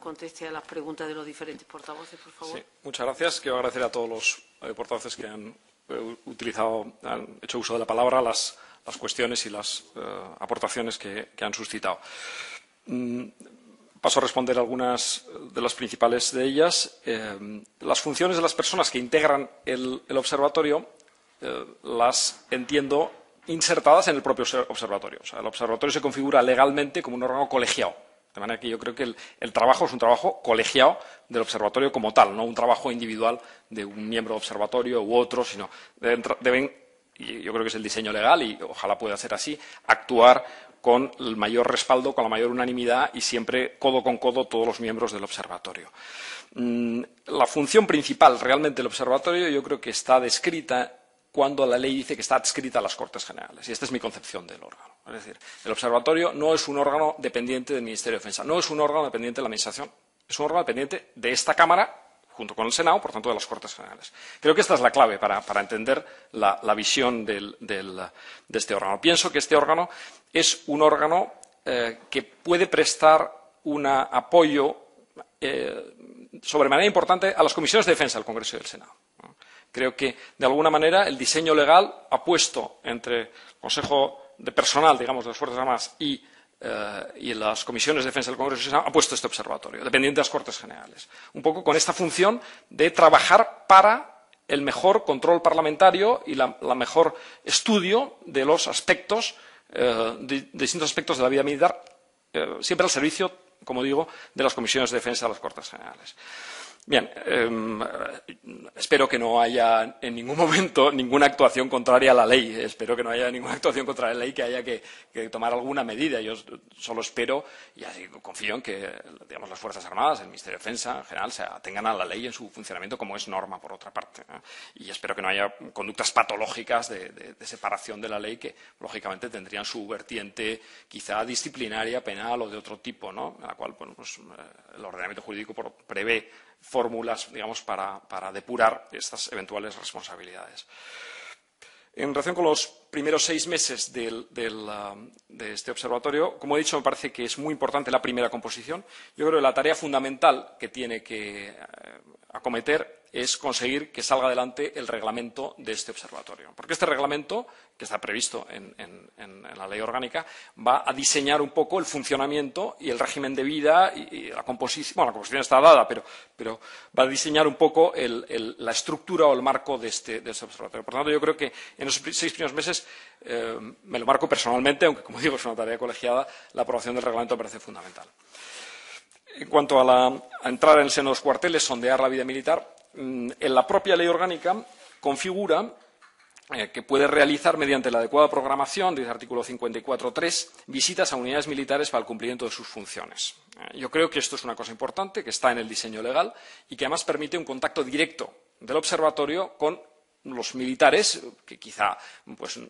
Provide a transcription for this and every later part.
conteste a las preguntas de los diferentes portavoces, por favor. Sí, muchas gracias. Quiero agradecer a todos los portavoces que han hecho uso de la palabra, las cuestiones y las aportaciones que han suscitado. Paso a responder algunas de las principales de ellas. Las funciones de las personas que integran el observatorio las entiendo insertadas en el propio observatorio. O sea, el observatorio se configura legalmente como un órgano colegiado. De manera que yo creo que el trabajo es un trabajo colegiado del observatorio como tal, no un trabajo individual de un miembro del observatorio u otro, sino deben, y yo creo que es el diseño legal y ojalá pueda ser así, actuar con el mayor respaldo, con la mayor unanimidad y siempre codo con codo todos los miembros del observatorio. La función principal realmente del observatorio yo creo que está descrita cuando la ley dice que está adscrita a las Cortes Generales. Y esta es mi concepción del órgano. Es decir, el observatorio no es un órgano dependiente del Ministerio de Defensa, no es un órgano dependiente de la Administración, es un órgano dependiente de esta Cámara, junto con el Senado, por tanto, de las Cortes Generales. Creo que esta es la clave para entender la visión de este órgano. Pienso que este órgano es un órgano que puede prestar un apoyo sobremanera importante a las comisiones de defensa del Congreso y del Senado. Creo que, de alguna manera, el diseño legal ha puesto entre el Consejo de Personal, digamos, de las Fuerzas Armadas y las comisiones de defensa del Congreso y del Senado, ha puesto este observatorio, dependiente de las Cortes Generales. Un poco con esta función de trabajar para el mejor control parlamentario y la mejor estudio de los aspectos, de distintos aspectos de la vida militar, siempre al servicio, como digo, de las comisiones de defensa de las Cortes Generales. Bien, espero que no haya en ningún momento ninguna actuación contraria a la ley. Espero que no haya ninguna actuación contra la ley que haya que tomar alguna medida. Yo solo espero y así confío en que, digamos, las Fuerzas Armadas, el Ministerio de Defensa en general, se atengan a la ley en su funcionamiento como es norma, por otra parte, ¿no? Y espero que no haya conductas patológicas de separación de la ley que, lógicamente, tendrían su vertiente quizá disciplinaria, penal o de otro tipo, ¿no? En la cual, bueno, pues, el ordenamiento jurídico prevé fórmulas, digamos, para depurar estas eventuales responsabilidades. En relación con los primeros 6 meses de este observatorio, como he dicho, me parece que es muy importante la primera composición. Yo creo que la tarea fundamental que tiene que acometer es conseguir que salga adelante el reglamento de este observatorio. Porque este reglamento, que está previsto en la ley orgánica, va a diseñar un poco el funcionamiento y el régimen de vida y la composición. Bueno, la composición está dada, pero va a diseñar un poco la estructura o el marco de este observatorio. Por tanto, yo creo que en esos 6 primeros meses me lo marco personalmente, aunque, como digo, es una tarea colegiada, la aprobación del reglamento me parece fundamental. En cuanto a entrar en el seno de los cuarteles, sondear la vida militar, en la propia ley orgánica configura que puede realizar mediante la adecuada programación, dice el artículo 54.3, visitas a unidades militares para el cumplimiento de sus funciones. Yo creo que esto es una cosa importante, que está en el diseño legal y que además permite un contacto directo del observatorio con los militares, que quizá, pues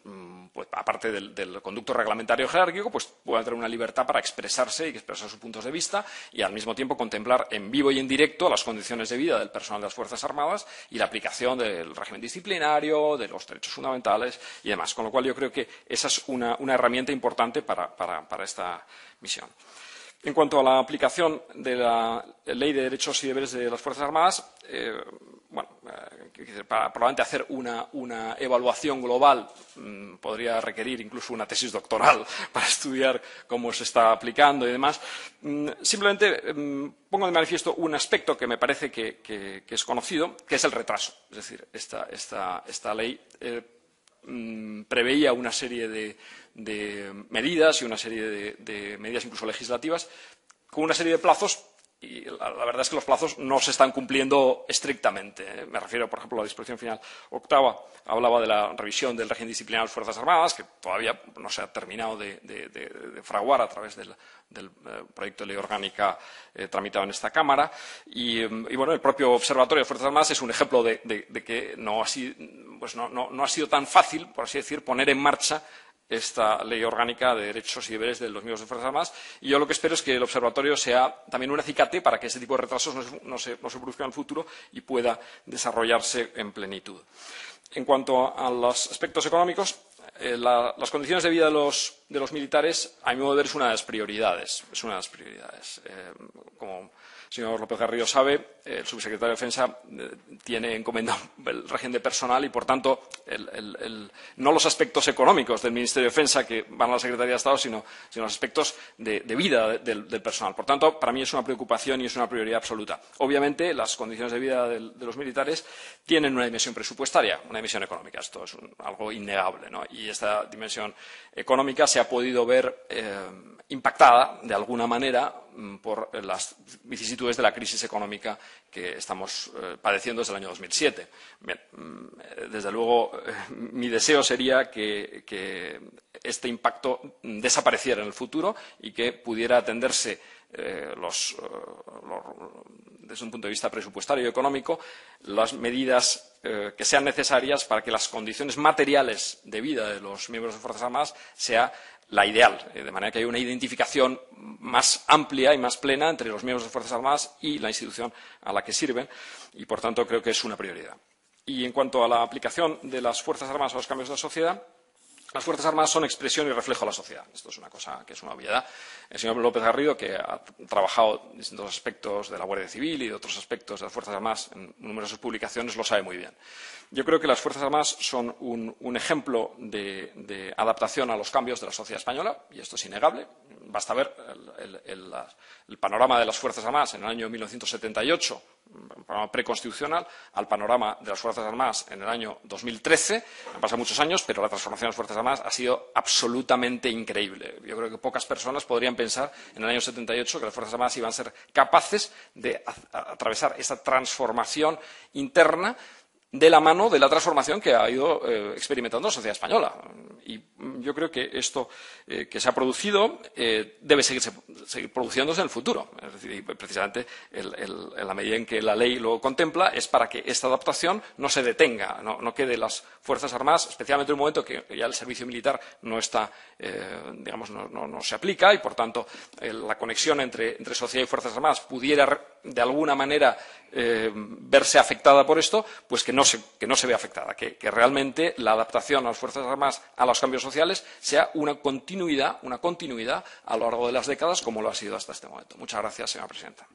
aparte del conducto reglamentario jerárquico, pues puedan tener una libertad para expresarse y expresar sus puntos de vista y al mismo tiempo contemplar en vivo y en directo las condiciones de vida del personal de las Fuerzas Armadas y la aplicación del régimen disciplinario, de los derechos fundamentales y demás. Con lo cual yo creo que esa es una herramienta importante para esta misión. En cuanto a la aplicación de la Ley de Derechos y Deberes de las Fuerzas Armadas, para probablemente hacer una evaluación global podría requerir incluso una tesis doctoral para estudiar cómo se está aplicando y demás. Simplemente pongo de manifiesto un aspecto que me parece que es conocido, que es el retraso. Es decir, esta ley preveía una serie de medidas y una serie de medidas incluso legislativas con una serie de plazos y la verdad es que los plazos no se están cumpliendo estrictamente. Me refiero, por ejemplo, a la disposición final octava, hablaba de la revisión del régimen disciplinario de las Fuerzas Armadas, que todavía no se ha terminado de fraguar a través del proyecto de ley orgánica tramitado en esta Cámara. Y bueno, el propio Observatorio de Fuerzas Armadas es un ejemplo de que no ha sido tan fácil, por así decir, poner en marcha esta ley orgánica de derechos y deberes de los miembros de Fuerzas Armadas. Y yo lo que espero es que el observatorio sea también un acicate para que ese tipo de retrasos no se produzcan en el futuro y pueda desarrollarse en plenitud. En cuanto a los aspectos económicos, las condiciones de vida de de los militares, a mi modo de ver, es una de las prioridades. Es una de las prioridades. Como el señor López Garrido sabe, el subsecretario de Defensa tiene encomendado el régimen de personal y, por tanto, no los aspectos económicos del Ministerio de Defensa que van a la Secretaría de Estado, sino los aspectos de vida del personal. Por tanto, para mí es una preocupación y es una prioridad absoluta. Obviamente, las condiciones de vida de los militares tienen una dimensión presupuestaria, una dimensión económica. Esto es algo innegable, ¿no? Y esta dimensión económica se ha podido ver impactada, de alguna manera, por las vicisitudes de la crisis económica que estamos padeciendo desde el año 2007. Bien, desde luego, mi deseo sería que este impacto desapareciera en el futuro y que pudiera atenderse desde un punto de vista presupuestario y económico, las medidas que sean necesarias para que las condiciones materiales de vida de los miembros de Fuerzas Armadas sea la ideal, de manera que haya una identificación más amplia y más plena entre los miembros de Fuerzas Armadas y la institución a la que sirven, y, por tanto, creo que es una prioridad. Y en cuanto a la aplicación de las Fuerzas Armadas a los cambios de la sociedad, las Fuerzas Armadas son expresión y reflejo de la sociedad. Esto es una cosa que es una obviedad. El señor López Garrido, que ha trabajado en distintos aspectos de la Guardia Civil y de otros aspectos de las Fuerzas Armadas en numerosas publicaciones, lo sabe muy bien. Yo creo que las Fuerzas Armadas son un ejemplo de adaptación a los cambios de la sociedad española, y esto es innegable. Basta ver el panorama de las Fuerzas Armadas en el año 1978, un panorama preconstitucional, al panorama de las Fuerzas Armadas en el año 2013. Han pasado muchos años, pero la transformación de las Fuerzas Armadas ha sido absolutamente increíble. Yo creo que pocas personas podrían pensar en el año 78 que las Fuerzas Armadas iban a ser capaces de atravesar esa transformación interna de la mano de la transformación que ha ido experimentando la sociedad española. Y yo creo que esto que se ha producido debe seguir produciéndose en el futuro. Es decir, precisamente en la medida en que la ley lo contempla es para que esta adaptación no se detenga, no quede las Fuerzas Armadas, especialmente en un momento que ya el servicio militar no está, digamos, no se aplica y, por tanto, la conexión entre sociedad y Fuerzas Armadas pudiera, de alguna manera, verse afectada por esto, pues que no se vea afectada, que realmente la adaptación a las Fuerzas Armadas a los cambios sociales sea una continuidad a lo largo de las décadas, como lo ha sido hasta este momento. Muchas gracias, señora presidenta.